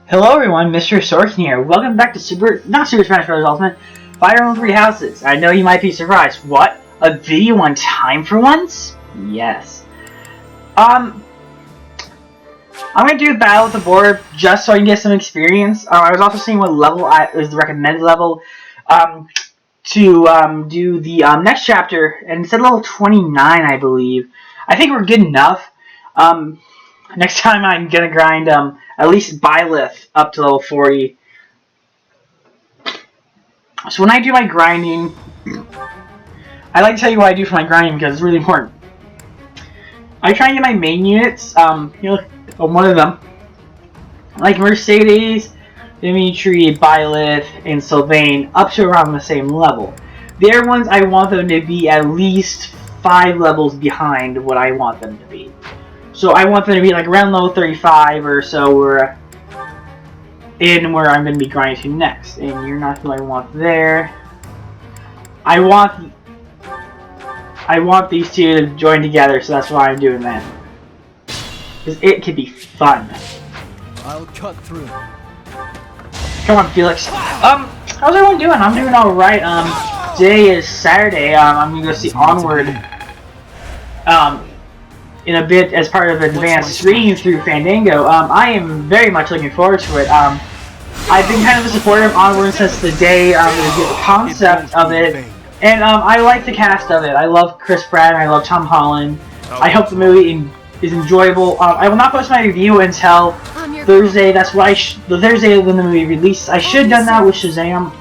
Hello everyone, Mr. Sorkin here. Welcome back to Super Smash Bros. Ultimate Fire Emblem Three Houses. I know you might be surprised. What? A video on time for once? Yes. I'm gonna do a battle with the board just so I can get some experience. I was also seeing what level is the recommended level to do the next chapter, and it's at level 29, I believe. I think we're good enough. Next time I'm gonna grind at least Byleth up to level 40. So when I do my grinding, I like to tell you what I do for my grinding because it's really important. I try and get my main units, one of them, like Mercedes, Dimitri, Byleth, and Sylvain, up to around the same level. The other ones, I want them to be at least 5 levels behind what I want them to be. So I want them to be like around level 35 or so, where I'm going to be grinding to next. And you're not who I want there. I want these two to join together, so that's why I'm doing that. Because it could be fun. I'll cut through. Come on, Felix. How's everyone doing? I'm doing alright. Today is Saturday. I'm going to go see Onward. In a bit as part of advanced reading through Fandango. I am very much looking forward to it. I've been kind of a supporter of Onward since the day the concept of it, and I like the cast of it. I love Chris Pratt and I love Tom Holland. I hope the movie is enjoyable. I will not post my review until Thursday. That's why the Thursday when the movie releases. I should have done that with Shazam.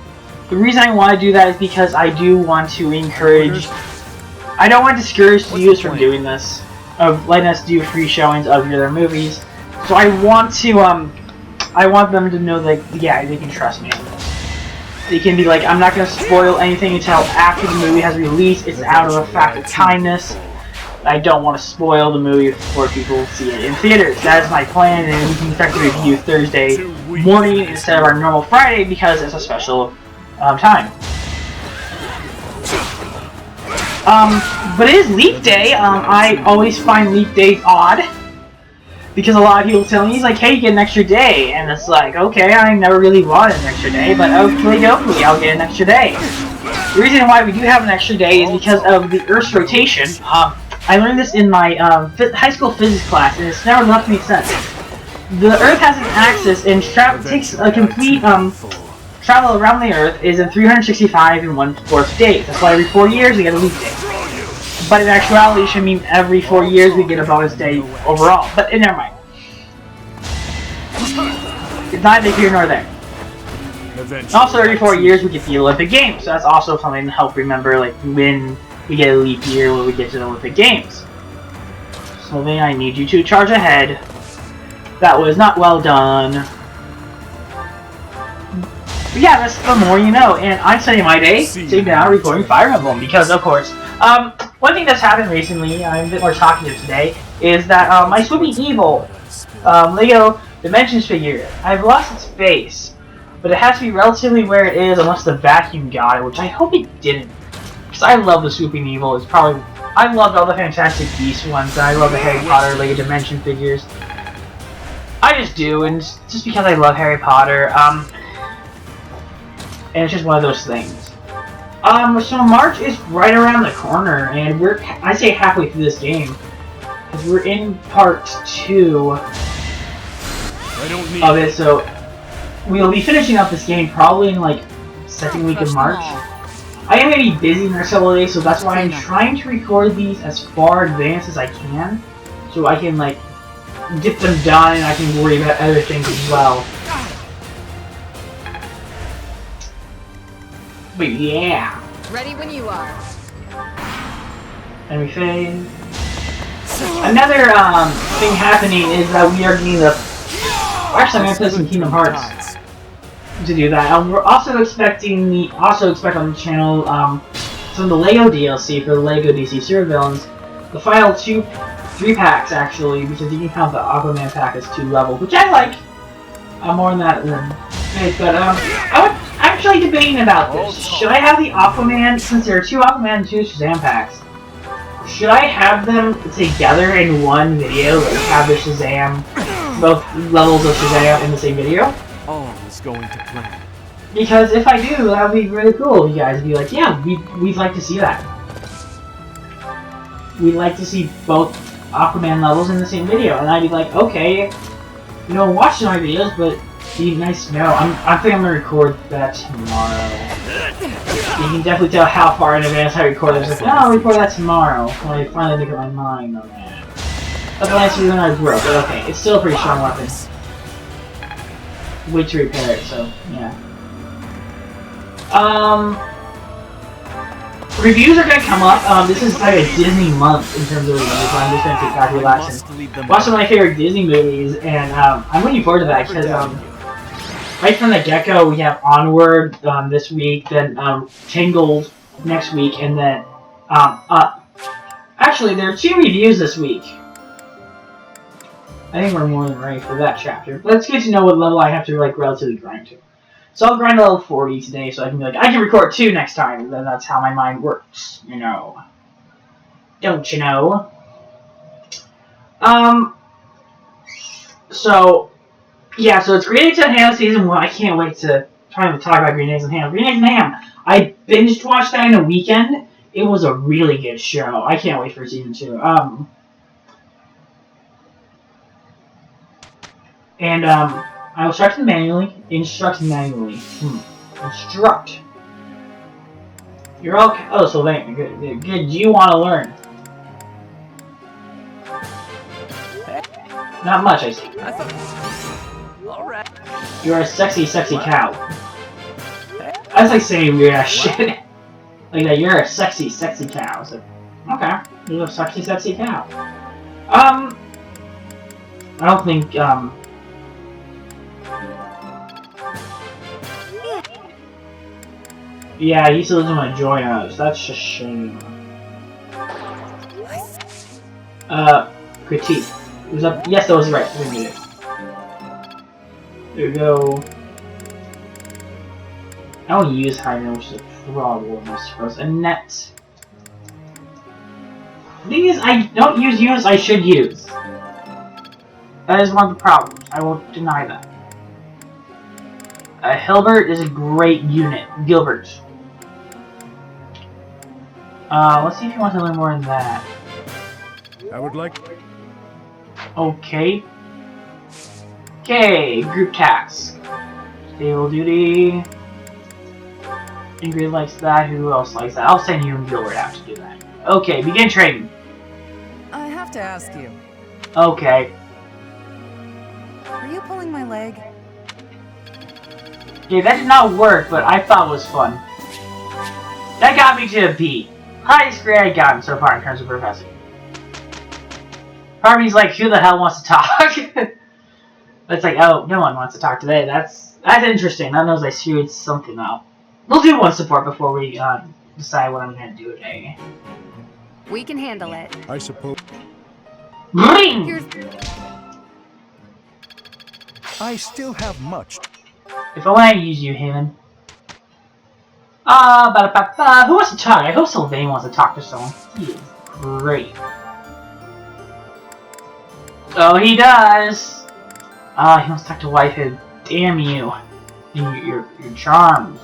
The reason I want to do that is because I do want to encourage. I don't want to discourage studios from doing this, of letting us do free showings of their movies. So I want them to know that, yeah, they can trust me on this. They can be like, I'm not going to spoil anything until after the movie has released. It's out of a fact of kindness. I don't want to spoil the movie before people see it in theaters. That is my plan, and we can start the review Thursday morning instead of our normal Friday because it's a special time. But it is Leap Day. I always find Leap Days odd because a lot of people tell me, he's like, hey, you get an extra day, and it's like, okay, I never really wanted an extra day, but hopefully I'll get an extra day. The reason why we do have an extra day is because of the Earth's rotation. I learned this in my high school physics class, and it's never left me since. The Earth has an axis, and takes a complete travel around the Earth is in 365 and 1/4 days. That's why every 4 years we get a leap day. But in actuality, it should mean every 4 years we get a bonus day overall. But never mind. It's not neither here nor there. Also, every 4 years we get the Olympic Games. So that's also something to help remember, like when we get a leap year, when we get to the Olympic Games. So then I need you to charge ahead. That was not well done. But yeah, that's the more you know, and I'm spending my day sitting down recording Fire Emblem because, of course, one thing that's happened recently, I'm a bit more talkative today, is that my Swooping Evil Lego Dimensions figure, I've lost its face, but it has to be relatively where it is unless the vacuum got it, which I hope it didn't, because I love the Swooping Evil. It's probably, I loved all the Fantastic Beasts ones, and I love the Harry Potter Lego Dimension figures. I just do, and it's just because I love Harry Potter. And it's just one of those things. So March is right around the corner, and I say halfway through this game. Because we're in part 2 of it, so we'll be finishing up this game probably in like second week of March. I am going to be busy in the next couple of days, so that's why I'm trying to record these as far advanced as I can. So I can like get them done and I can worry about other things as well. But yeah. Ready when you are. And we fade. Another thing happening is that we are getting the. Actually, I'm gonna play some Kingdom Hearts to do that. We're also expecting on the channel some of the Lego DLC for the Lego DC Supervillains. The final 3 packs actually, because you can count the Aquaman pack as 2 levels, which I like. More than that but I'm actually debating about this. Should I have the Aquaman, since there are 2 Aquaman and 2 Shazam packs, should I have them together in one video, like have the Shazam both levels of Shazam in the same video. All is going to plan. Because if I do, that would be really cool. You guys would be like, yeah, we'd like to see that. We'd like to see both Aquaman levels in the same video, and I'd be like, okay, you know, watch my videos, but it'd be nice to know. I think I'm gonna record that tomorrow. You can definitely tell how far in advance I record it. It's like, no, I'll record that tomorrow when I finally make up my mind on that. That's when I see when I broke, but okay, it's still a pretty strong weapon. Wait to repair it, so yeah. Reviews are gonna come up. This is like a Disney month in terms of reviews, so I'm just gonna take back relax and watch some of my favorite Disney movies, and I'm looking forward to that because right from the get-go we have Onward this week, then Tangled next week, and then actually there are 2 reviews this week. I think we're more than ready for that chapter. But it's good to know what level I have to like relatively grind to. So I'll grind to level 40 today, so I can be like, I can record 2 next time, and then that's how my mind works, you know. Don't you know? So, yeah, so it's Green Eggs and Ham Season 1. I can't wait to try to talk about Green Eggs and Ham. Green Eggs and Ham! I binged watched that in a weekend. It was a really good show. I can't wait for Season 2. I will instruct manually. Instruct manually. Instruct. You're okay. Oh, Sylvain. Good. Good. You want to learn? Not much, I see. Alright. You're a sexy, sexy cow. That's like saying weird ass shit. Like that. You're a sexy, sexy cow. So, okay. You're a sexy, sexy cow. I don't think yeah, he still doesn't want to join us. That's just shame. Critique. It was up. Yes, that was right. We made it. There we go. I don't use Hyena, which is a problem, I suppose. A net. The thing is, I don't use units I should use. That is one of the problems. I won't deny that. Hilbert is a great unit. Gilbert. Let's see if you want to learn more than that. I would like. Okay. Okay, group task. Stable duty. Ingrid likes that. Who else likes that? I'll send you and Gilbert out to do that. Okay, begin training. I have to ask you. Okay. Are you pulling my leg? Okay, that did not work, but I thought it was fun. That got me to a B. Highest grade I've gotten so far in terms of professing. Part of me's like, who the hell wants to talk? It's like, oh, no one wants to talk today. That's interesting. That knows I screwed something up. We'll do one support before we decide what I'm gonna do today. We can handle it. I suppose. Ring! I still have much. If only I use you, Heyman. Who wants to talk? I hope Sylvain wants to talk to someone. He is great. Oh, he does! He wants to talk to Whitehead. Damn you. Your charms.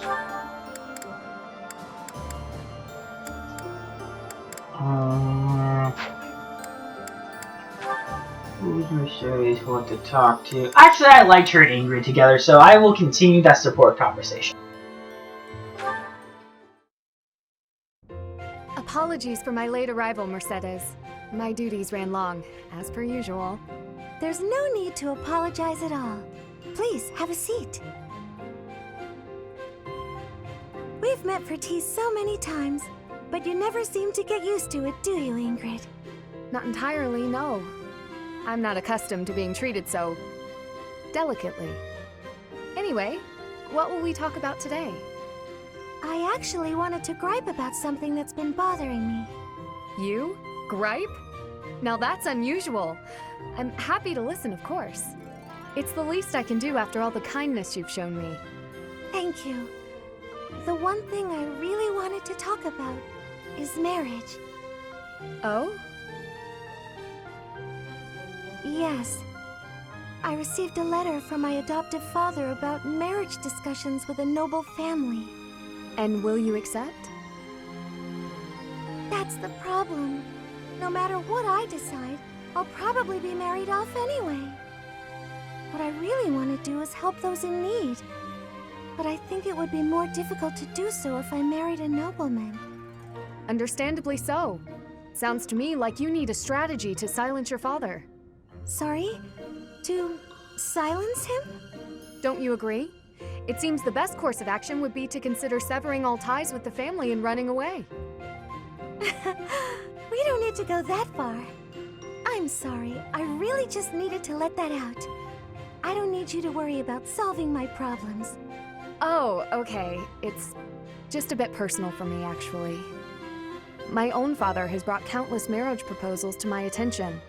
Who's Mercedes want to talk to? Actually, I liked her and Ingrid together, so I will continue that support conversation. Apologies for my late arrival, Mercedes. My duties ran long, as per usual. There's no need to apologize at all. Please, have a seat. We've met for tea so many times, but you never seem to get used to it, do you, Ingrid? Not entirely, no. I'm not accustomed to being treated so delicately. Anyway, what will we talk about today? I actually wanted to gripe about something that's been bothering me. You? Gripe? Now that's unusual. I'm happy to listen, of course. It's the least I can do after all the kindness you've shown me. Thank you. The one thing I really wanted to talk about is marriage. Oh? Yes. I received a letter from my adoptive father about marriage discussions with a noble family. And will you accept? That's the problem. No matter what I decide, I'll probably be married off anyway. What I really want to do is help those in need. But I think it would be more difficult to do so if I married a nobleman. Understandably so. Sounds to me like you need a strategy to silence your father. Sorry? To silence him? Don't you agree? It seems the best course of action would be to consider severing all ties with the family and running away. We don't need to go that far. I'm sorry, I really just needed to let that out. I don't need you to worry about solving my problems. Oh, okay. It's just a bit personal for me, actually. My own father has brought countless marriage proposals to my attention.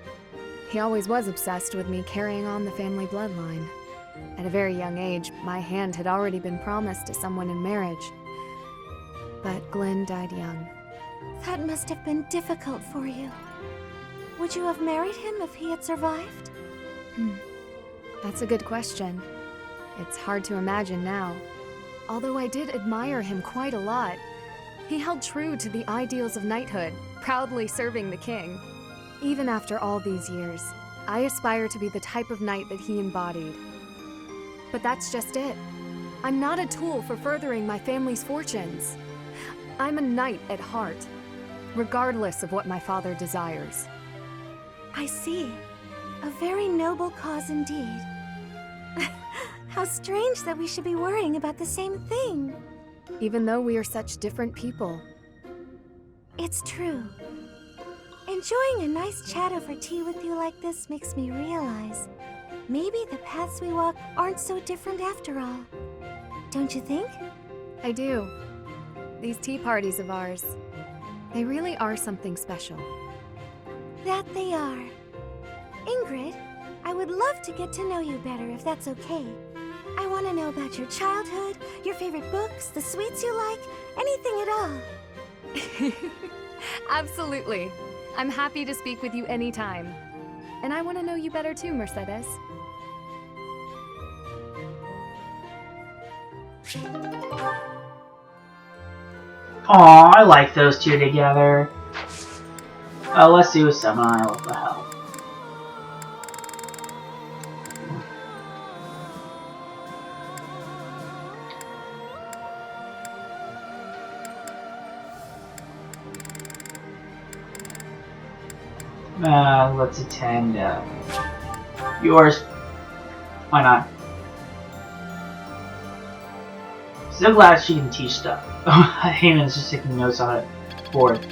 He always was obsessed with me carrying on the family bloodline. At a very young age, my hand had already been promised to someone in marriage. But Glenn died young. That must have been difficult for you. Would you have married him if he had survived? That's a good question. It's hard to imagine now. Although I did admire him quite a lot. He held true to the ideals of knighthood, proudly serving the king. Even after all these years, I aspire to be the type of knight that he embodied. But that's just it. I'm not a tool for furthering my family's fortunes. I'm a knight at heart, regardless of what my father desires. I see. A very noble cause indeed. How strange that we should be worrying about the same thing. Even though we are such different people. It's true. Enjoying a nice chat over tea with you like this makes me realize maybe the paths we walk aren't so different after all. Don't you think? I do. These tea parties of ours, they really are something special. That they are. Ingrid, I would love to get to know you better if that's okay. I want to know about your childhood, your favorite books, the sweets you like, anything at all. Absolutely. I'm happy to speak with you anytime. And I want to know you better too, Mercedes. Aw, I like those two together. Let's do some. What the hell? Let's attend yours. Why not? So glad she can teach stuff. Haman's just taking notes on it. Bored.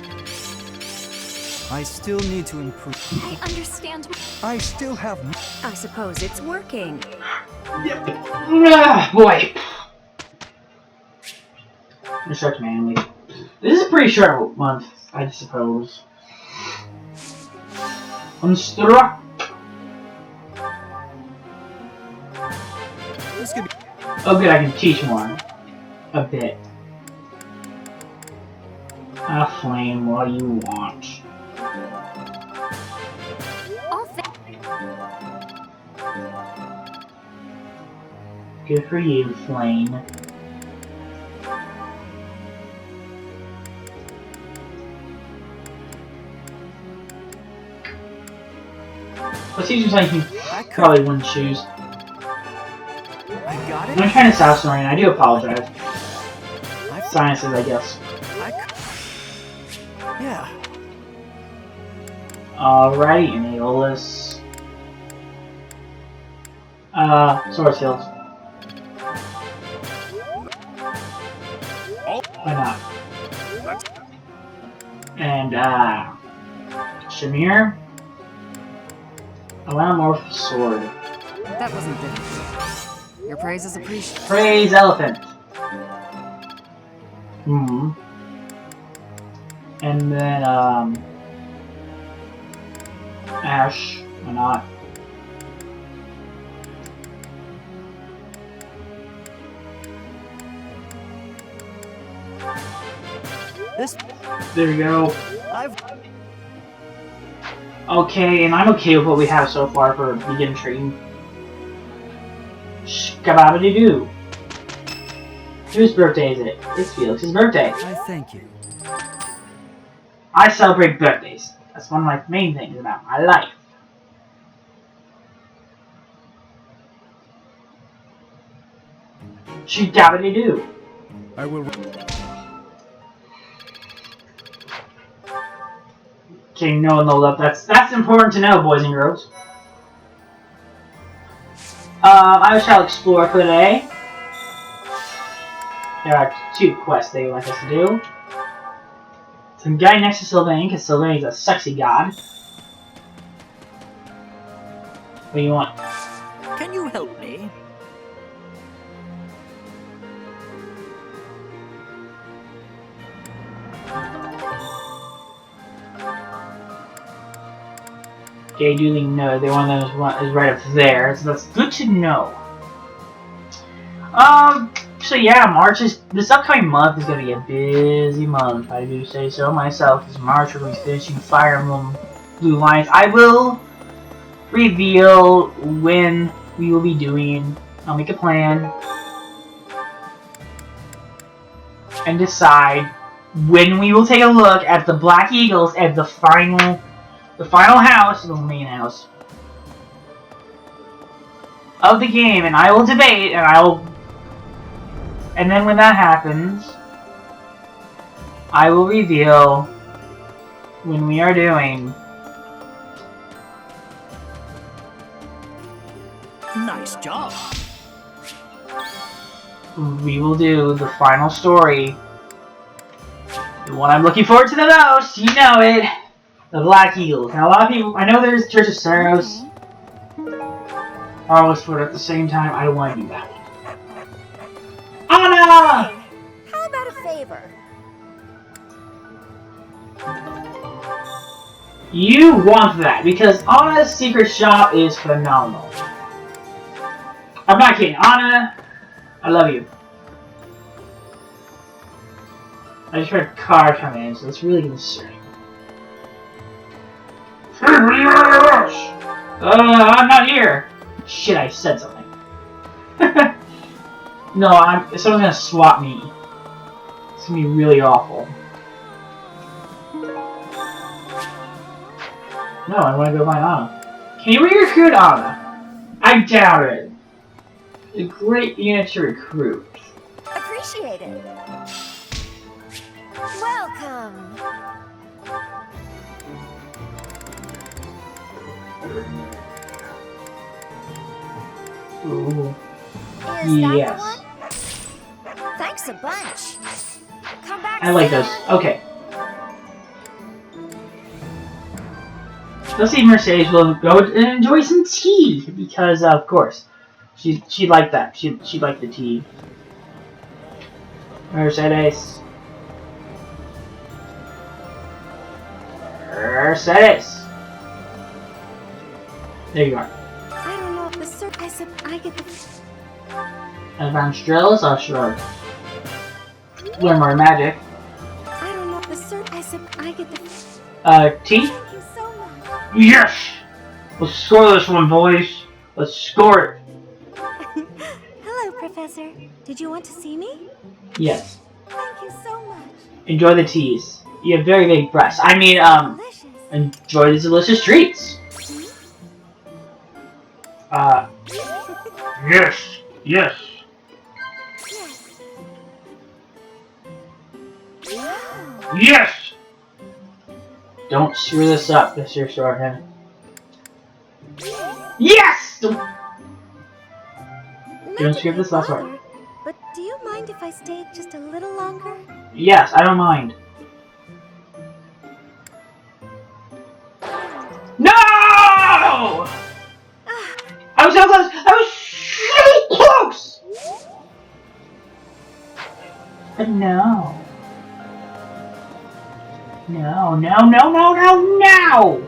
I still need to improve. I understand. I still have. I suppose it's working. Boy. Research manually. This is a pretty short month, I suppose. Construct. This could be. Oh good, I can teach more. A bit. A flame, what do you want? Good for you, Flame. Let's use something you probably wouldn't choose. I got it. I'm trying to stop snoring, I do apologize. Sinuses, I guess. Yeah. Alrighty, Aeolus. Sword skills. Why not? And, Shamir? Allow more with the sword. That wasn't difficult. Your praise is appreciated. Praise elephant. And then, Ash. Why not? This. There we go. I've. Okay, and I'm okay with what we have so far for begin trading. Shkababidi-doo. Whose birthday is it? It's Felix's birthday. I thank you. I celebrate birthdays. That's one of my main things about my life. Shkababidi-doo. I will. Okay, no love. That's important to know, boys and girls. I shall explore for today. There are 2 quests they want us to do. Some guy next to Sylvain, because Sylvain's a sexy god. What do you want? Can you help me? Okay, duly no. The one that is right up there, so that's good to know. So yeah, this upcoming month is gonna be a busy month. I do say so myself. This March we're finishing Fire Emblem Blue Lines. I will reveal when we will be doing. I'll make a plan and decide when we will take a look at the Black Eagles at the final house, the main house of the game, and I will debate, and then when that happens, I will reveal when we are doing. Nice job. We will do the final story. The one I'm looking forward to the most, you know it. The Black Eagles. Now a lot of people, I know there's Church of Saros. Almost put at the same time, I don't want to do that one. Anna! How about a favor? You want that, because Anna's secret shop is phenomenal. I'm not kidding. Anna, I love you. I just heard a car come in, so it's really concerning. I'm not here. Shit, I said something. No, someone's gonna swap me. It's gonna be really awful. No, I want to go find Anna. Can you recruit Anna? I doubt it. A great unit to recruit. Appreciate it. Welcome. Ooh. Is that Yes. the one? Thanks a bunch. Come back I like soon. those. Okay. Let's see, Mercedes will go and enjoy some tea because, of course, she liked that. She liked the tea. Mercedes. Mercedes. There you are. I don't know if the surprise I get the. Advanced drills, oh sure. Learn more magic. I don't know if the surprise I get the. Tea? Thank you so much. Yes! Let's score this one, boys. Let's score it. Hello, Professor. Did you want to see me? Yes. Thank you so much. Enjoy the teas. You have very big breasts. I mean, Delicious. enjoy these delicious treats. Yes. Yes. Yes. Wow. Yes! Don't screw this up, Mr. Shorthand. Yes! Don't Not skip to this last bother, part. But do you mind if I stayed just a little longer? Yes, I don't mind. No! I was so close! I was so close! But no. No, no, no, no, no, no!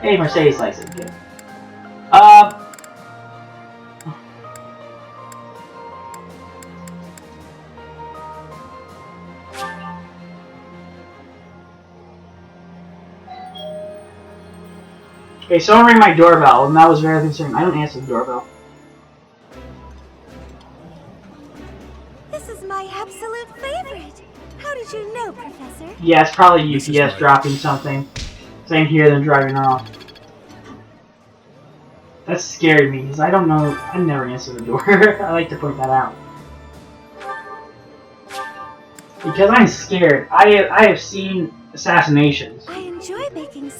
Hey, Mercedes likes it. Good. Okay, someone rang my doorbell, and that was very concerning. I don't answer the doorbell. This is my absolute favorite. How did you know, Professor? Yeah, it's probably This is UPS right. dropping something. Same here than driving off. That scared me, because I don't know, I never answer the door. I like to point that out. Because I'm scared. I have seen assassinations. I enjoy baking.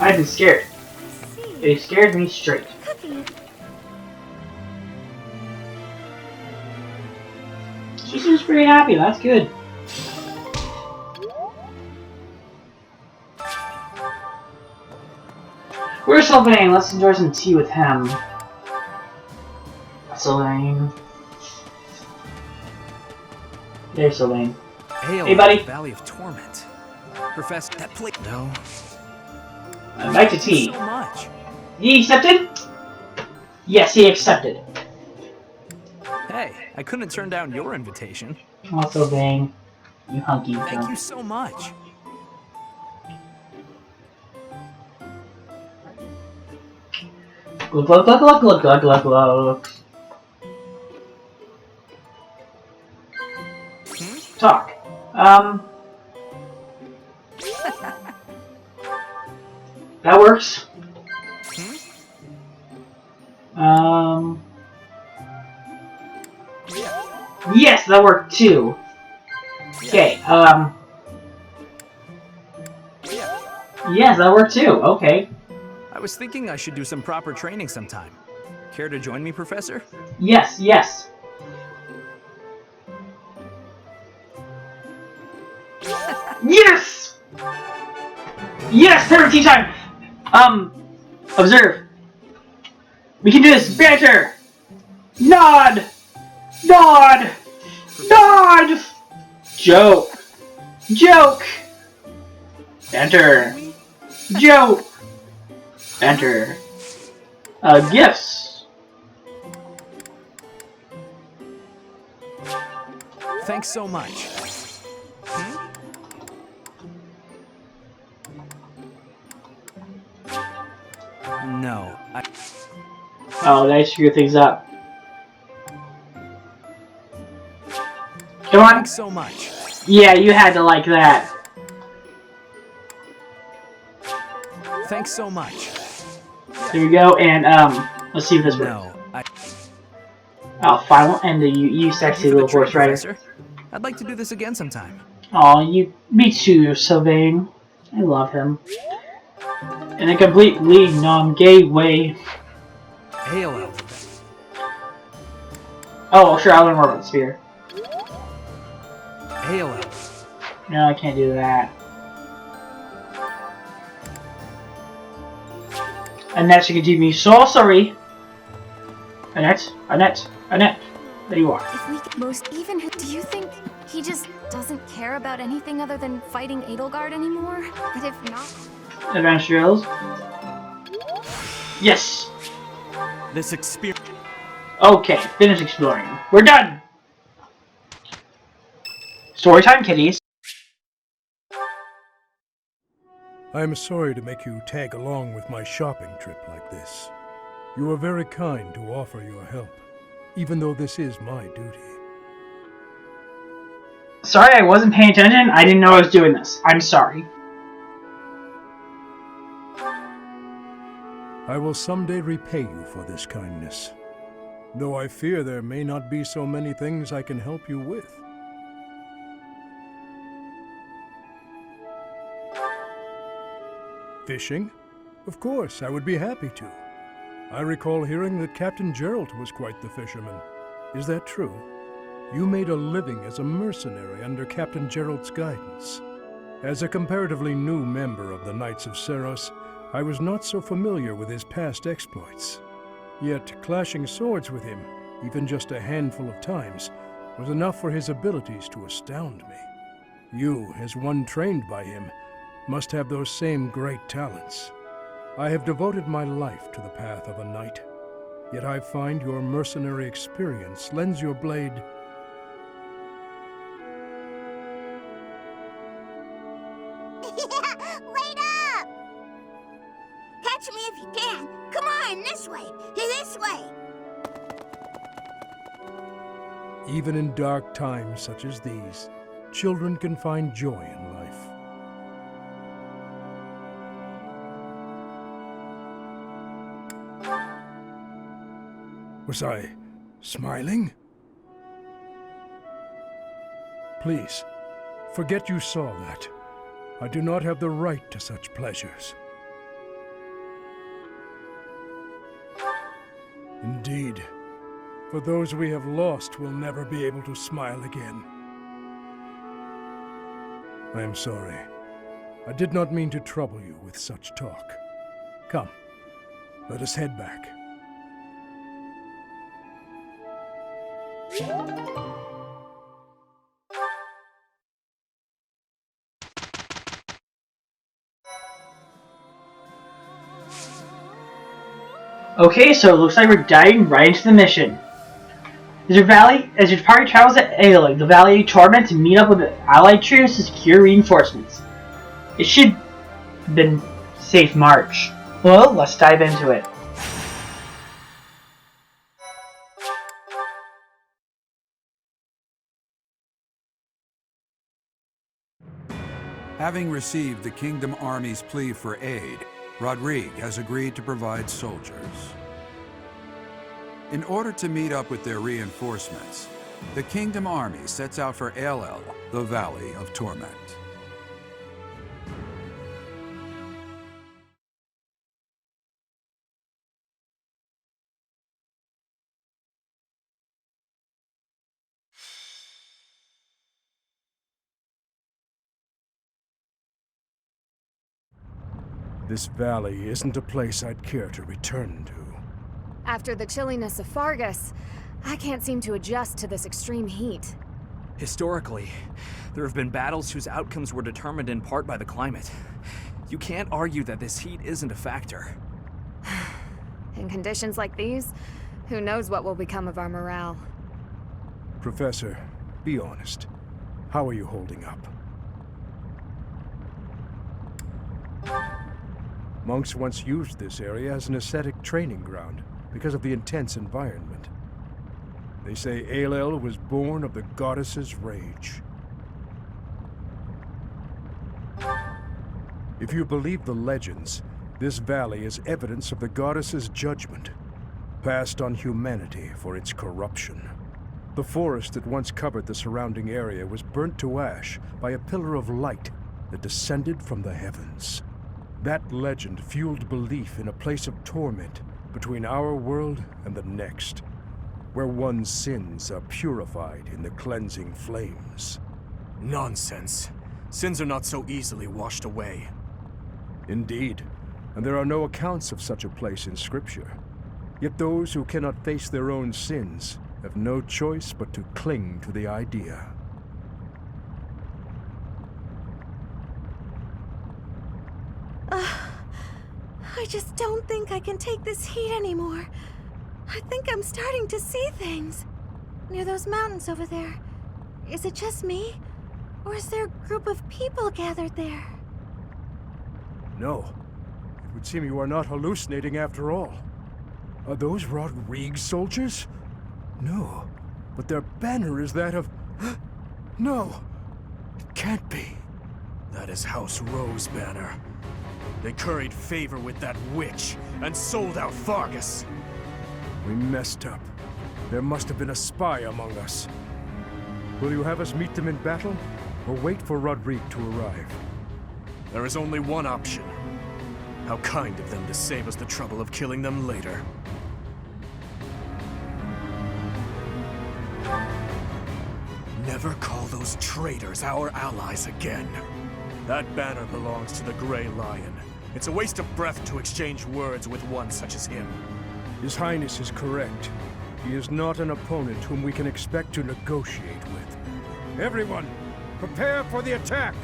I've been scared. I see. They scared me straight. Cooking. She seems pretty happy, that's good. Where's Sylvain? Let's enjoy some tea with him. Sylvain. There's Sylvain. Hail Hey, buddy. Valley of Torment. Professor, that plate. No. I'd like to Thank you tea. so much. He accepted? Yes, he accepted. Hey, I couldn't turn down your invitation. Oh, Sylvain. You hunky. Thank you so much. Look, look, look, look, look, look, look, look. Talk. That works. Yes, that worked too. Okay, yes, that worked too. Okay. I was thinking I should do some proper training sometime. Care to join me, Professor? Yes, yes. Yes! Yes, perfect tea time! Observe. We can do this. Banter! Nod! Nod! Nod! Joke! Joke! Banter! Joke! Banter. Gifts. Thanks so much. No, Oh, did I screw things up? Come on. Thanks so much. Yeah, you had to like that. Thanks so much. Here we go, and let's see if this works. No, Oh, final end of you sexy little horse rider. Professor. I'd like to do this again sometime. Aw, me too, Sylvain. I love him. In a completely non-gay way. Hail, Elf. Oh, sure, I'll learn more about the spear. Hail, Elf. No, I can't do that. Annette, you can do me so sorry. Annette, Annette, Annette. There you are. If we could most even, do you think he just doesn't care about anything other than fighting Edelgard anymore? But if not, Adventurers. Yes. This experience. Okay, finish exploring. We're done. Storytime, kitties. I am sorry to make you tag along with my shopping trip like this. You are very kind to offer your help, even though this is my duty. Sorry, I wasn't paying attention. I didn't know I was doing this. I'm sorry. I will someday repay you for this kindness, though I fear there may not be so many things I can help you with. Fishing? Of course, I would be happy to. I recall hearing that Captain Gerald was quite the fisherman. Is that true? You made a living as a mercenary under Captain Gerald's guidance. As a comparatively new member of the Knights of Seros, I was not so familiar with his past exploits. Yet clashing swords with him, even just a handful of times, was enough for his abilities to astound me. You, as one trained by him, must have those same great talents. I have devoted my life to the path of a knight, yet I find your mercenary experience lends your blade Wait up! Catch Catch me if you can. Come on, this way. This way. Even in dark times such as these, children can find joy in life. Was I smiling? Please, forget you saw that. I do not have the right to such pleasures. Indeed, for those we have lost will never be able to smile again. I am sorry. I did not mean to trouble you with such talk. Come, let us head back. Okay, so it looks like we're diving right into the mission. As your party travels to Aeling, the Valley of Torment, to meet up with the allied troops to secure reinforcements. It should have been a safe march. Well, let's dive into it. Having received the Kingdom Army's plea for aid, Rodrigue has agreed to provide soldiers. In order to meet up with their reinforcements, the Kingdom Army sets out for Aelel, the Valley of Torment. This valley isn't a place I'd care to return to. After the chilliness of Fargus, I can't seem to adjust to this extreme heat. Historically, there have been battles whose outcomes were determined in part by the climate. You can't argue that this heat isn't a factor. In conditions like these, who knows what will become of our morale. Professor, be honest. How are you holding up? Monks once used this area as an ascetic training ground because of the intense environment. They say Aelel was born of the goddess's rage. If you believe the legends, this valley is evidence of the goddess's judgment, passed on humanity for its corruption. The forest that once covered the surrounding area was burnt to ash by a pillar of light that descended from the heavens. That legend fueled belief in a place of torment between our world and the next, where one's sins are purified in the cleansing flames. Nonsense. Sins are not so easily washed away. Indeed, and there are no accounts of such a place in Scripture. Yet those who cannot face their own sins have no choice but to cling to the idea. I just don't think I can take this heat anymore. I think I'm starting to see things. Near those mountains over there. Is it just me? Or is there a group of people gathered there? No. It would seem you are not hallucinating after all. Are those Rodrigue soldiers? No. But their banner is that of... No! It can't be. That is House Rowe's banner. They curried favor with that witch and sold out Fargus. We messed up. There must have been a spy among us. Will you have us meet them in battle, or wait for Rodrigue to arrive? There is only one option. How kind of them to save us the trouble of killing them later. Never call those traitors our allies again. That banner belongs to the Grey Lion. It's a waste of breath to exchange words with one such as him. His Highness is correct. He is not an opponent whom we can expect to negotiate with. Everyone, prepare for the attack!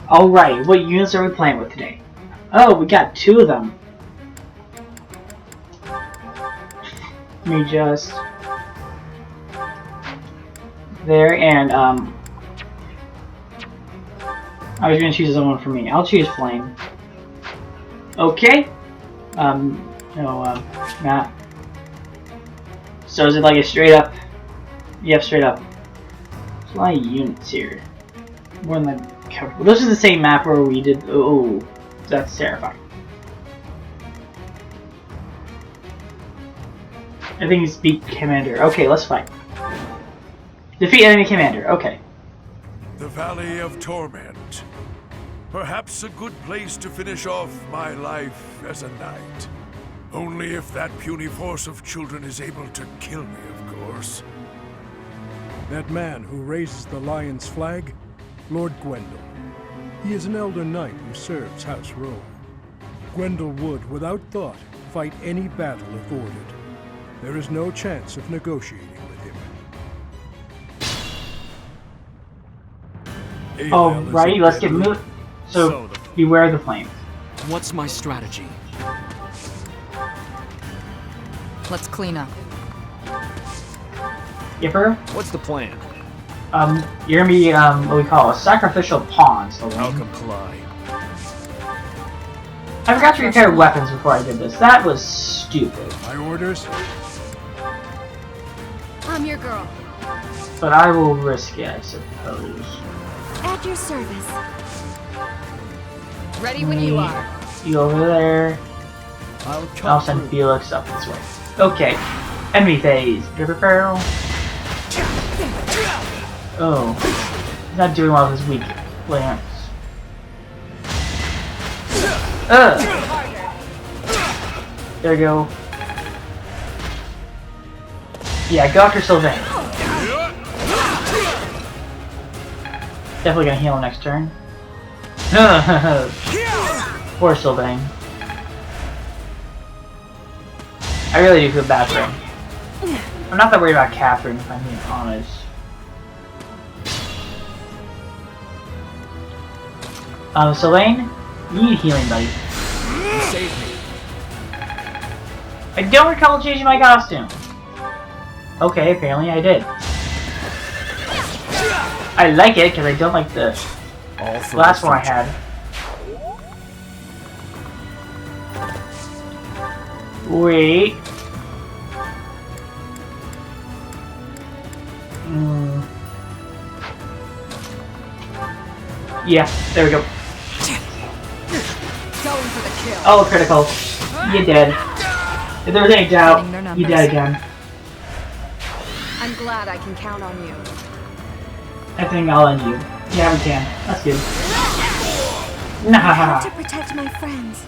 Alright, what units are we playing with today? Oh, we got 2 of them. Let me just... There, and, I was gonna choose someone for me. I'll choose Flame. Okay. Matt. So is it like a straight up? Yep, straight up. There's a lot of units here. More than that cover. Well, this is the same map where we did. Oh, that's terrifying. I think it's beat commander. Okay, let's fight. Defeat enemy commander. Okay. The Valley of Torment. Perhaps a good place to finish off my life as a knight. Only if that puny force of children is able to kill me, of course. That man who raises the lion's flag? Lord Gwendol. He is an elder knight who serves House Rome. Gwendol would, without thought, fight any battle if ordered. There is no chance of negotiating with him. Alrighty, let's get moving. So, beware the flames. What's my strategy? Let's clean up. Yipper? What's the plan? You're gonna be, what we call a sacrificial pawn, so I'll comply. I forgot to repair weapons before I did this. That was stupid. My orders? I'm your girl. But I will risk it, I suppose. At your service. Ready when you are. You over there. I'll send Felix up this way. Okay. Enemy phase. Dripper barrel. Oh. He's not doing well with his weak lance. There we go. Yeah, go after Sylvain. Definitely gonna heal him next turn. Poor Sylvain. I really do feel bad for him. I'm not that worried about Catherine, if I'm being honest. Sylvain, you need healing, buddy. You saved me. I don't recall changing my costume. Okay, apparently I did. I like it because I don't like the last one I had. Wait. Yeah, there we go. Going for the kill. Oh, critical. You dead. If there was any doubt, you dead again. I'm glad I can count on you. I think I'll end you. Yeah, we can. That's good. I have to protect my friends.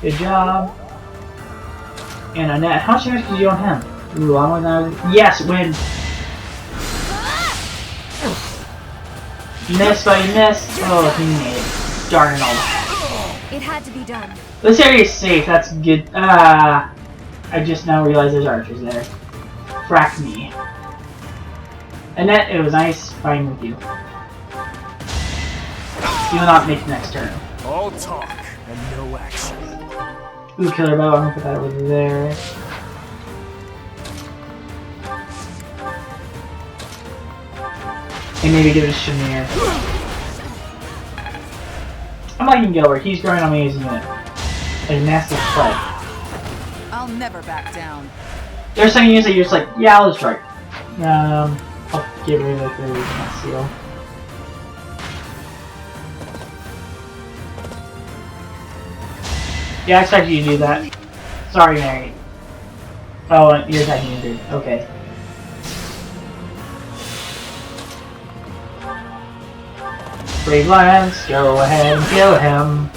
Good job. And Annette, how much damage did you do on him? Ooh, I'm gonna... Yes, win! Miss, buddy, miss! Oh, he made it. Darn it all. It had to be done. This area is safe, that's good. I just now realized there's archers there. Frack me. Annette, it was nice fighting with you. You will not make the next turn. All talk and no action. Ooh, killer bow, I'm gonna put that over there. And maybe give it a Shamir. I'm liking Gilbert, he's growing on me as a unit. Like a massive play. I'll never back down. There's some units that you're just like, yeah, I'll just strike. I'll get rid of the seal. Yeah, I expected you to do that. Sorry, Mary. Oh, you're attacking injured. Okay. Brave Lance, go ahead and kill him.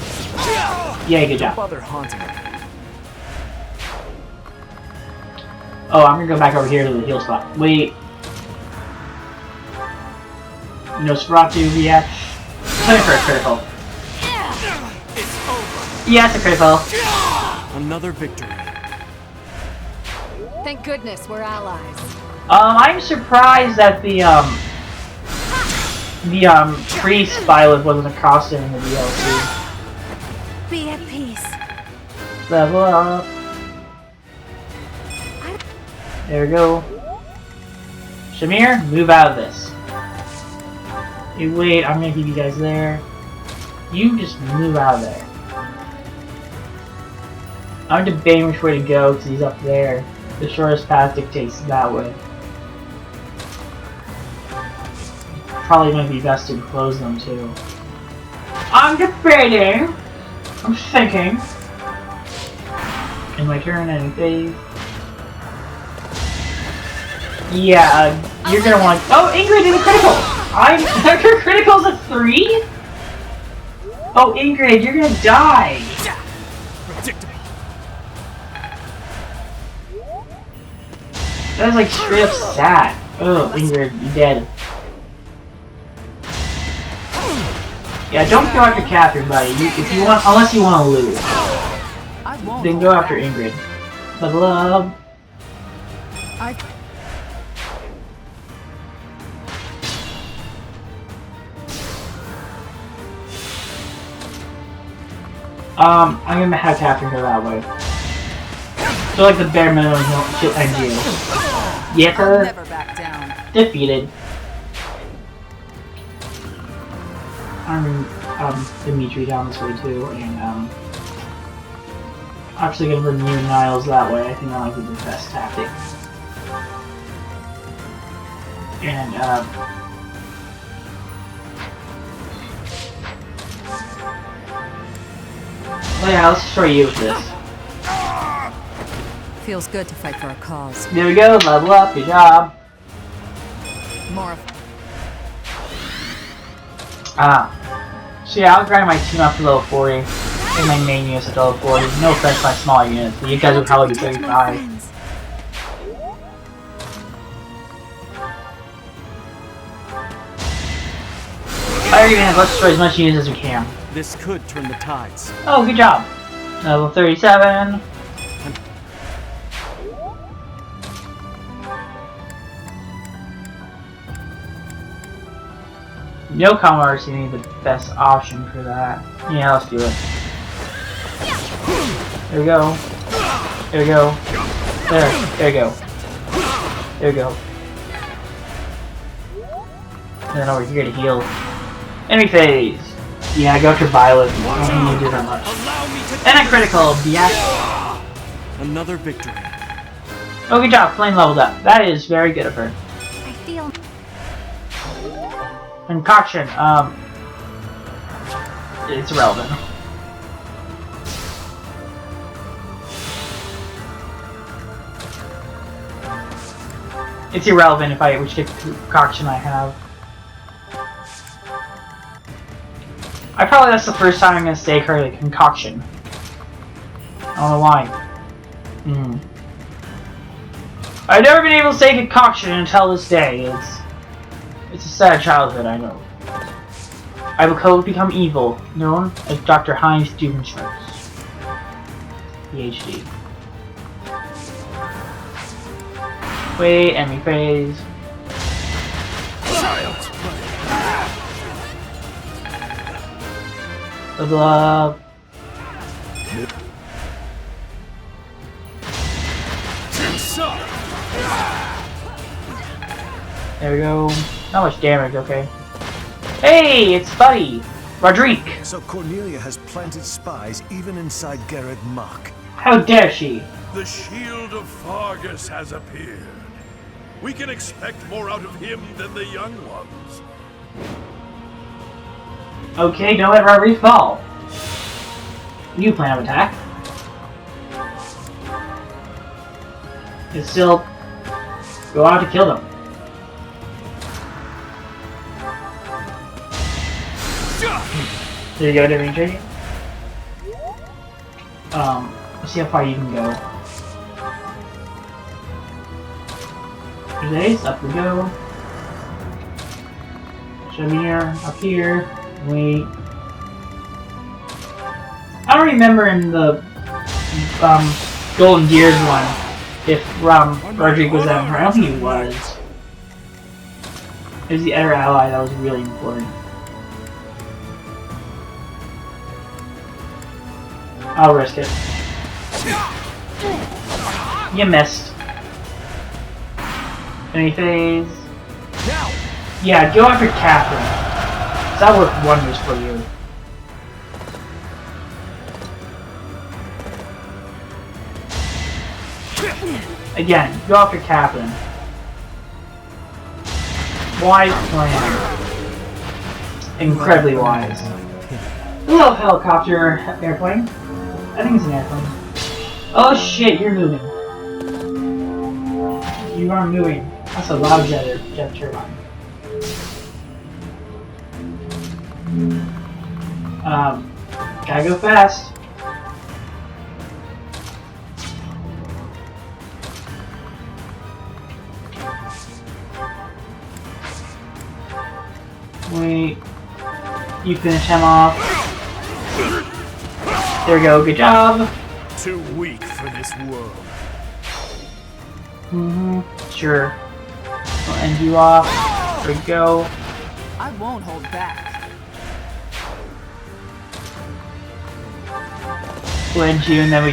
Yeah, good job. Bother haunting me. Oh, I'm gonna go back over here to the heal spot. Wait. Nosferatu react. Play for a critical. Yeah, it's a critical. Another victory. Thank goodness we're allies. I'm surprised that the the priest Violet wasn't a costume in the DLC. Be at peace. Level up. There we go. Shamir, move out of this. Hey, wait, I'm gonna keep you guys there. You just move out of there. I'm debating which way to go because he's up there. The shortest path dictates that way. Probably might be best to close them too. I'm debating. I'm thinking. In my turn, any phase. Yeah, you're gonna want. Oh, Ingrid did a critical. Her critical's a 3. Oh, Ingrid, you're gonna die. Predictable. That was like straight up sad. Oh, Ingrid, you're dead. Yeah, don't go after Catherine, buddy. If you want, unless you want to lose, then go after Ingrid. Level up. I'm gonna have Catherine go that way. So like the bare minimum she'll end you. Yicker. Never back down. Defeated. I'm Dimitri down this way too, and actually gonna bring you and Niles that way. I think that might be the best tactic. And well, yeah, let's destroy you with this. Feels good to fight for a cause. There we go, level up, good job. More of So yeah, I'll grind my team up to level 40, and my main units at level 40. No offense to my small units, but you guys will probably be 35. Fire units, let's destroy as much units as we can. This could turn the tides. Oh, good job. Level 37. No combat seems to be the best option for that. Yeah, let's do it. There we go. There we go. There we go. There we go. And then over here to heal. Enemy phase. Yeah, go after Violet. I don't need to do that much. And a critical, yeah. Another victory. Oh, good job. Flame leveled up. That is very good of her. I feel... Concoction. It's irrelevant. It's irrelevant if which concoction I have. That's the first time I'm gonna say correctly, concoction. I don't know why. I've never been able to say concoction until this day. It's a sad childhood, I know. I will become evil, known as Dr. Heinz Dubenschmerz. PhD. Wait, enemy phase. Level up. There we go. Not much damage, okay. Hey, it's Buddy! Rodrigue! So Cornelia has planted spies even inside Garrett Mach. How dare she? The shield of Fargus has appeared. We can expect more out of him than the young ones. Okay, don't let Rodrigue fall. You plan of attack. And still go out to kill them. There you go, Dimitri. Let's see how far you can go. There's Ace, up we go. Shamir, up here. Wait. I don't remember in the Golden Gears one if Rodrigue was that. I don't think he was. It was the other ally that was really important. I'll risk it. You missed. Any phase? Yeah, go after Catherine. That'll work wonders for you. Again, go after Catherine. Wise plan. Incredibly wise. Hello, helicopter airplane. I think it's an airplane. Oh shit, you're moving. You are moving. That's a loud jet turbine. Gotta go fast. Wait. You finish him off. There we go, good job. Too weak for this world. Sure. I'll end you off. There we go. I won't hold back. We'll end you and then we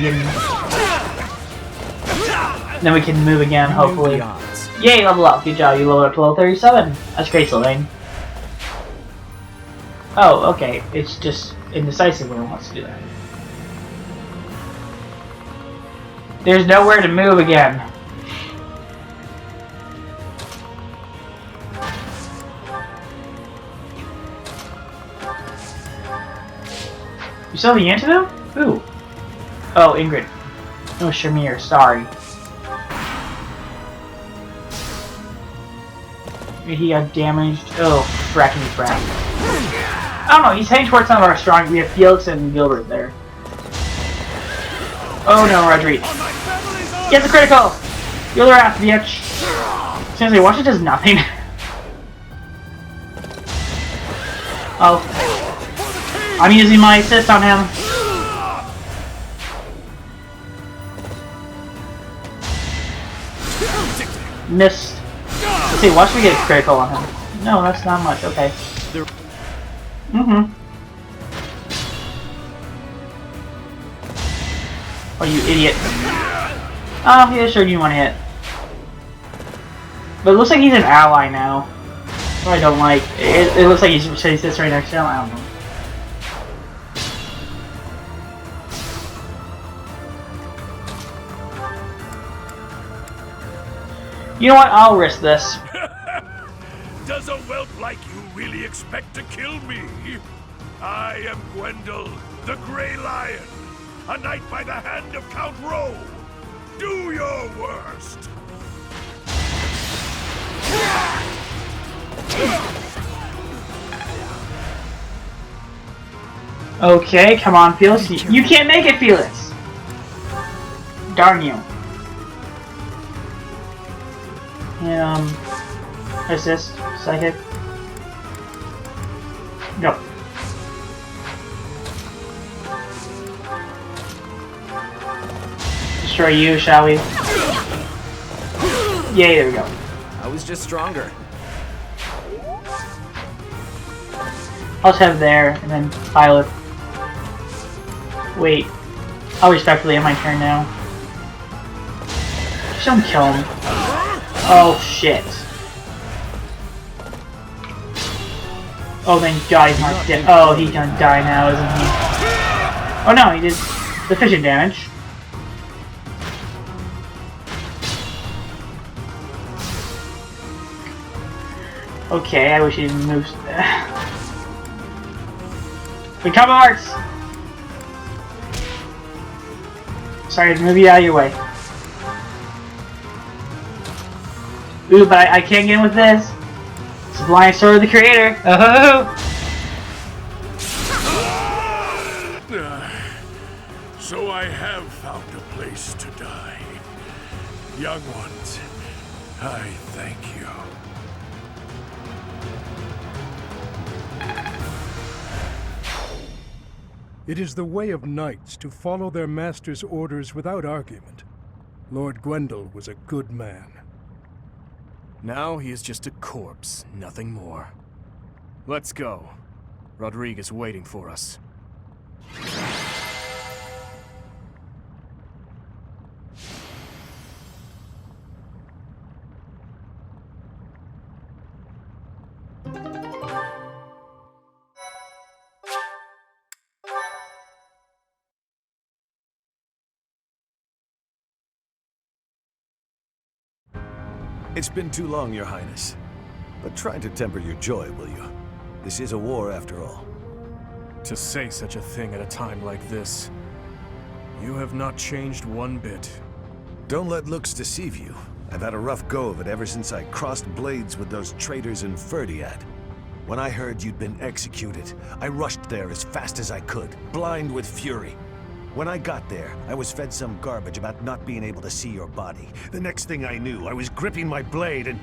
can move again, hopefully. Yay, level up. Good job, you leveled up to level 37. That's great, Sylvain. Oh, okay. It's just indecisive when it wants to do that. There's nowhere to move again. You saw the antidote? Ooh. Oh, Ingrid. Oh, Shamir, sorry. He got damaged. Oh, frackity frack. I don't know, he's heading towards some of our strong. We have Felix and Gilbert there. Oh no, Rodrigue. Get the critical! You're the wrath, bitch! Seriously, watch it does nothing. Oh. I'm using my assist on him. Missed. Let's see, watch me get a critical on him. No, that's not much, okay. Oh, you idiot. Oh, he just showed you one hit. But it looks like he's an ally now. What I don't like. It looks like he sits right next to him. I don't know. You know what? I'll risk this. Does a whelp like you really expect to kill me? I am Gwendol, the Grey Lion, a knight by the hand of Count Rowe. Do your worst. Okay, come on, Felix. You can't make it, Felix. Darn you. Assist, psychic. Go. Destroy you, shall we? Yay, there we go. I was just stronger. I'll just have there, and then pilot. Wait. I'll respectfully end my turn now. Just don't kill him. Oh, shit. Oh, thank God he's not dead. Oh, he's gonna die now, isn't he? Oh no, he did sufficient damage. Okay, I wish he didn't move. Become arts! Sorry to move you out of your way. Ooh, but I can't get in with this. Sublime Sword of the Creator. Oh! So I have found a place to die. Young ones, I thank you. It is the way of knights to follow their master's orders without argument. Lord Gwendol was a good man. Now he is just a corpse, nothing more. Let's go. Rodrigue is waiting for us. It's been too long, Your Highness. But try to temper your joy, will you? This is a war, after all. To say such a thing at a time like this. You have not changed one bit. Don't let looks deceive you. I've had a rough go of it ever since I crossed blades with those traitors in Ferdiad. When I heard you'd been executed, I rushed there as fast as I could, blind with fury. When I got there, I was fed some garbage about not being able to see your body. The next thing I knew, I was gripping my blade and...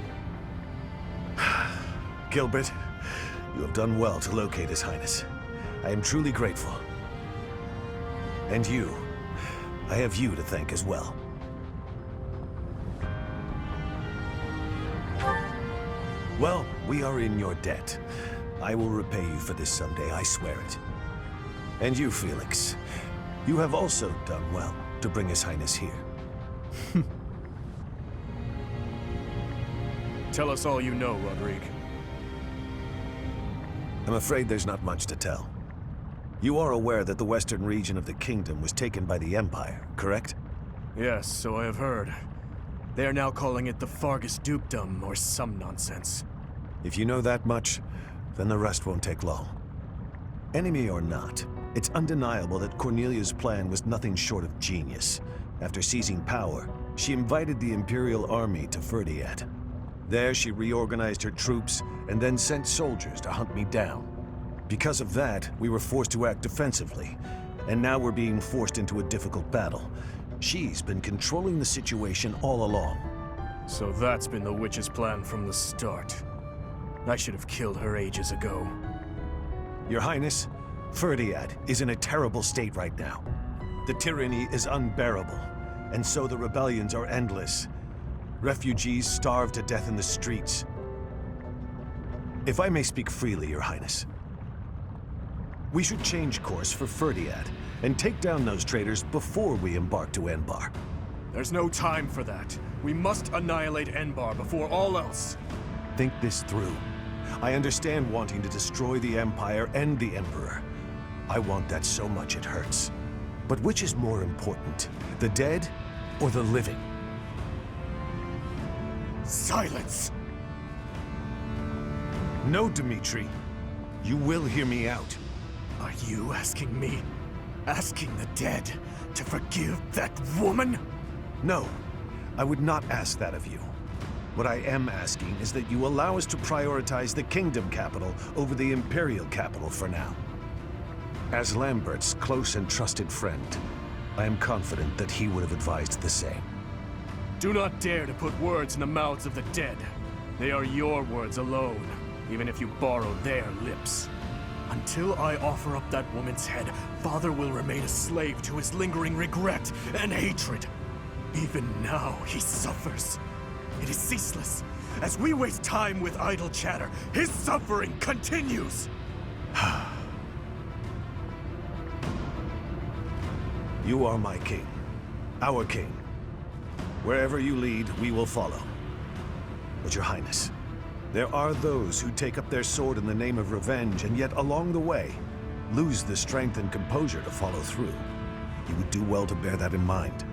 Gilbert, you have done well to locate His Highness. I am truly grateful. And you, I have you to thank as well. Well, we are in your debt. I will repay you for this someday, I swear it. And you, Felix, you have also done well to bring His Highness here. Tell us all you know, Rodrigue. I'm afraid there's not much to tell. You are aware that the western region of the kingdom was taken by the Empire, correct? Yes, so I have heard. They are now calling it the Fargus Dukedom, or some nonsense. If you know that much, then the rest won't take long. Enemy or not, it's undeniable that Cornelia's plan was nothing short of genius. After seizing power, she invited the Imperial Army to Ferdiad. There she reorganized her troops and then sent soldiers to hunt me down. Because of that, we were forced to act defensively, and now we're being forced into a difficult battle. She's been controlling the situation all along. So that's been the witch's plan from the start. I should have killed her ages ago. Your Highness, Ferdiad is in a terrible state right now. The tyranny is unbearable, and so the rebellions are endless. Refugees starve to death in the streets. If I may speak freely, Your Highness, we should change course for Ferdiad and take down those traitors before we embark to Enbar. There's no time for that. We must annihilate Enbar before all else. Think this through. I understand wanting to destroy the Empire and the Emperor. I want that so much it hurts. But which is more important, the dead or the living? Silence! No, Dmitri. You will hear me out. Are you asking me? Asking the dead to forgive that woman? No, I would not ask that of you. What I am asking is that you allow us to prioritize the Kingdom capital over the Imperial capital for now. As Lambert's close and trusted friend, I am confident that he would have advised the same. Do not dare to put words in the mouths of the dead. They are your words alone, even if you borrow their lips. Until I offer up that woman's head, Father will remain a slave to his lingering regret and hatred. Even now, he suffers. It is ceaseless. As we waste time with idle chatter, his suffering continues! You are my king. Our king. Wherever you lead, we will follow. But Your Highness, there are those who take up their sword in the name of revenge, and yet along the way, lose the strength and composure to follow through. You would do well to bear that in mind.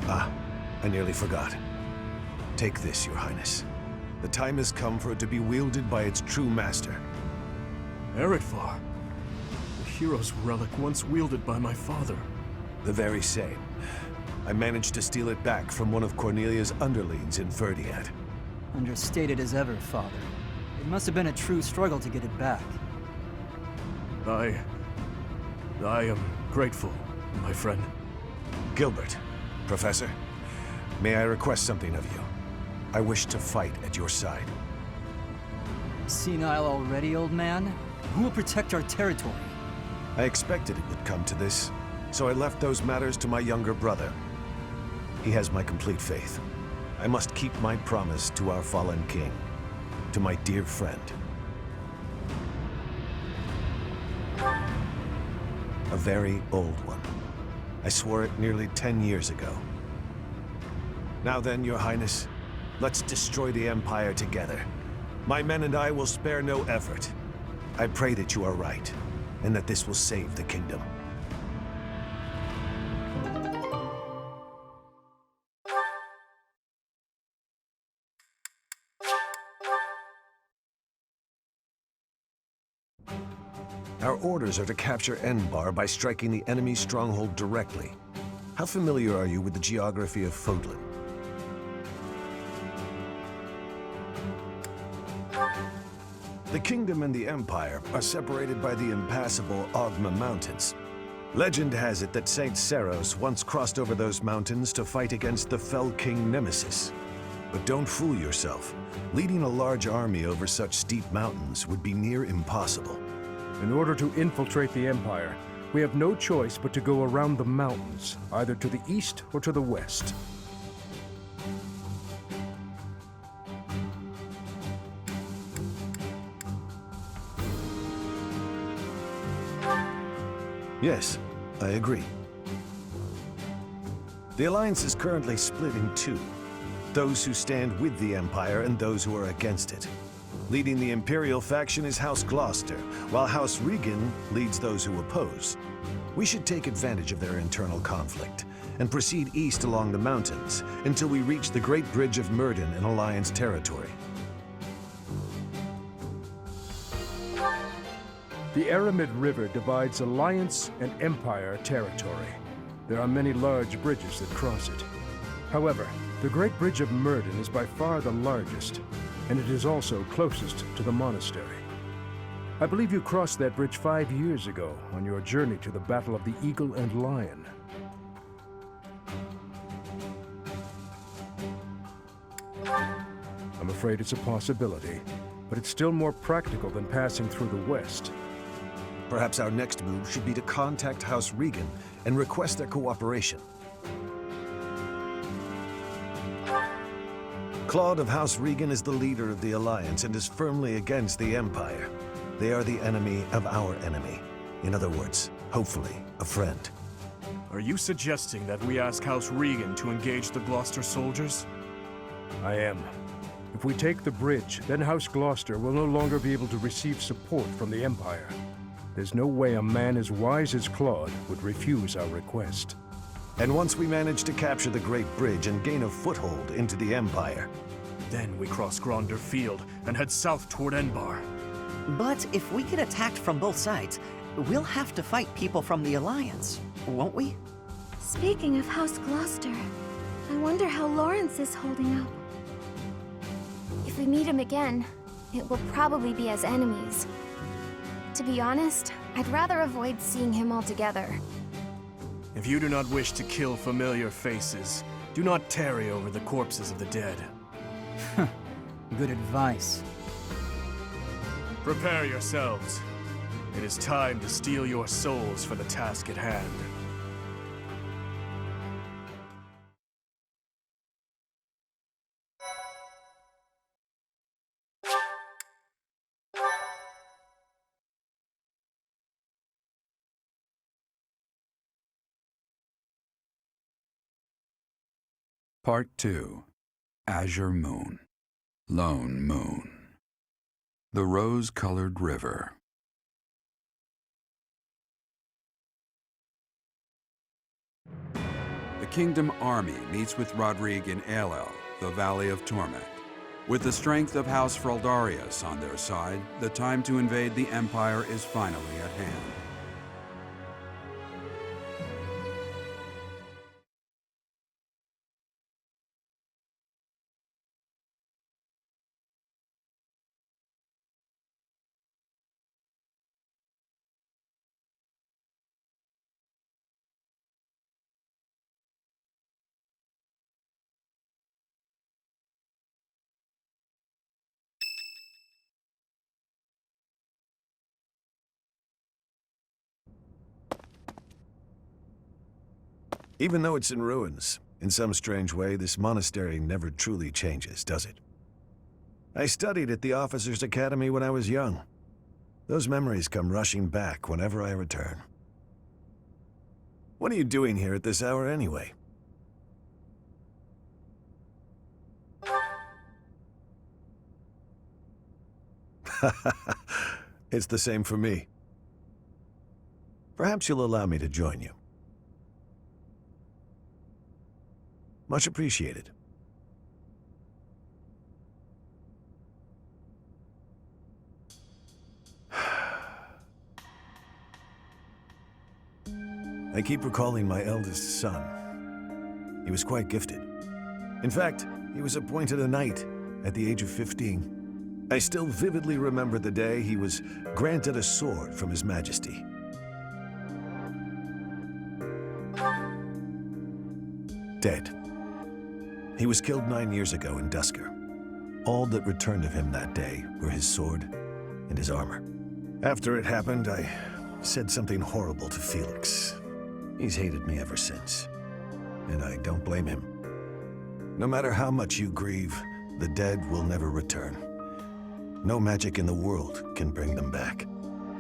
Ah, I nearly forgot. Take this, Your Highness. The time has come for it to be wielded by its true master. Eretvar, the hero's relic once wielded by my father. The very same. I managed to steal it back from one of Cornelia's underlings in Ferdiad. Understated as ever, Father. It must have been a true struggle to get it back. I am grateful, my friend. Gilbert, Professor, may I request something of you? I wish to fight at your side. Senile already, old man? Who will protect our territory? I expected it would come to this, so I left those matters to my younger brother. He has my complete faith. I must keep my promise to our fallen king, to my dear friend. A very old one. I swore it nearly 10 years ago. Now then, Your Highness, let's destroy the Empire together. My men and I will spare no effort. I pray that you are right, and that this will save the kingdom. Our orders are to capture Enbar by striking the enemy's stronghold directly. How familiar are you with the geography of Fodlan? The kingdom and the empire are separated by the impassable Ogma Mountains. Legend has it that Saint Seros once crossed over those mountains to fight against the Fell King Nemesis. But don't fool yourself. Leading a large army over such steep mountains would be near impossible. In order to infiltrate the Empire, we have no choice but to go around the mountains, either to the east or to the west. Yes, I agree. The Alliance is currently split in two. Those who stand with the Empire and those who are against it. Leading the Imperial faction is House Gloucester, while House Regan leads those who oppose. We should take advantage of their internal conflict and proceed east along the mountains until we reach the Great Bridge of Myrden in Alliance territory. The Aramid River divides Alliance and Empire territory. There are many large bridges that cross it. However, the Great Bridge of Myrden is by far the largest, and it is also closest to the monastery. I believe you crossed that bridge 5 years ago on your journey to the Battle of the Eagle and Lion. I'm afraid it's a possibility, but it's still more practical than passing through the west. Perhaps our next move should be to contact House Regan and request their cooperation. Claude of House Regan is the leader of the Alliance and is firmly against the Empire. They are the enemy of our enemy. In other words, hopefully, a friend. Are you suggesting that we ask House Regan to engage the Gloucester soldiers? I am. If we take the bridge, then House Gloucester will no longer be able to receive support from the Empire. There's no way a man as wise as Claude would refuse our request. And once we manage to capture the Great Bridge and gain a foothold into the Empire, then we cross Gronder Field and head south toward Enbar. But if we get attacked from both sides, we'll have to fight people from the Alliance, won't we? Speaking of House Gloucester, I wonder how Lawrence is holding up. If we meet him again, it will probably be as enemies. To be honest, I'd rather avoid seeing him altogether. If you do not wish to kill familiar faces, do not tarry over the corpses of the dead. Good advice. Prepare yourselves. It is time to steel your souls for the task at hand. Part 2. Azure Moon. Lone Moon. The Rose-Colored River. The Kingdom Army meets with Rodrigue in Aelel, the Valley of Torment. With the strength of House Fraldarius on their side, the time to invade the Empire is finally at hand. even though it's in ruins, In some strange way, this monastery never truly changes, does it? I studied at the Officers' Academy when I was young. Those memories come rushing back whenever I return. What are you doing here at this hour anyway? It's the same for me. Perhaps you'll allow me to join you. Much appreciated. I keep recalling my eldest son. He was quite gifted. In fact, he was appointed a knight at the age of 15. I still vividly remember the day he was granted a sword from His Majesty. Dead. He was killed 9 years ago in Dusker. All that returned of him that day were his sword and his armor. After it happened, I said something horrible to Felix. He's hated me ever since, and I don't blame him. No matter how much you grieve, the dead will never return. No magic in the world can bring them back.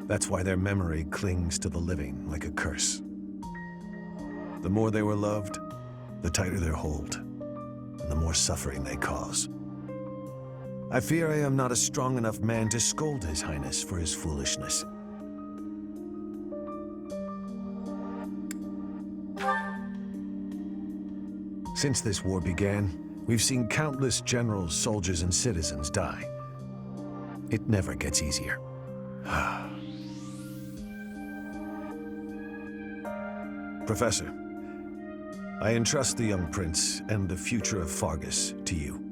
That's why their memory clings to the living like a curse. The more they were loved, the tighter their hold, and the more suffering they cause. I fear I am not a strong enough man to scold His Highness for his foolishness. Since this war began, we've seen countless generals, soldiers, and citizens die. It never gets easier. Professor, I entrust the young prince and the future of Fargus to you.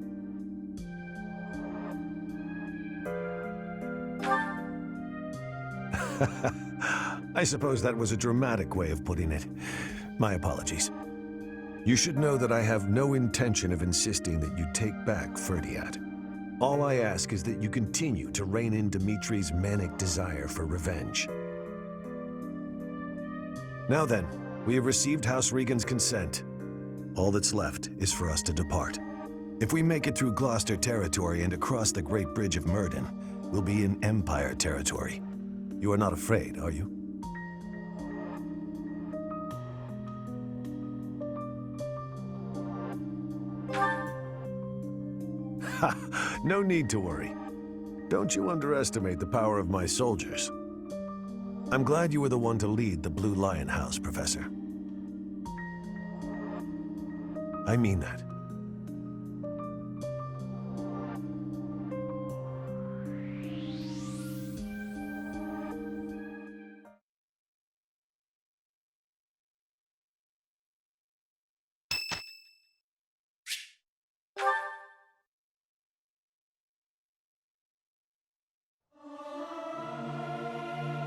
I suppose that was a dramatic way of putting it. My apologies. You should know that I have no intention of insisting that you take back Ferdiad. All I ask is that you continue to rein in Dimitri's manic desire for revenge. Now then, we have received House Regan's consent. All that's left is for us to depart. If we make it through Gloucester territory and across the Great Bridge of Myrddin, we'll be in Empire territory. You are not afraid, are you? Ha! No need to worry. Don't you underestimate the power of my soldiers. I'm glad you were the one to lead the Blue Lion House, Professor. I mean that.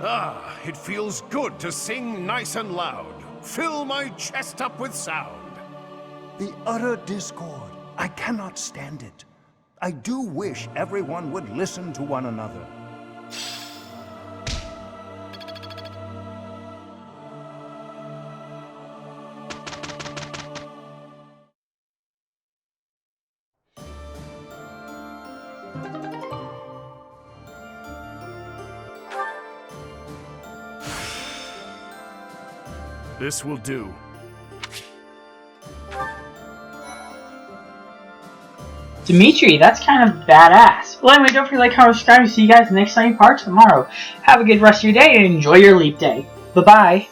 Ah, it feels good to sing nice and loud. Fill my chest up with sound. The utter discord. I cannot stand it. I do wish everyone would listen to one another. This will do. Dimitri, that's kind of badass. Well, anyway, don't forget to like, comment, subscribe, and see you guys next time part tomorrow. Have a good rest of your day and enjoy your leap day. Bye-bye.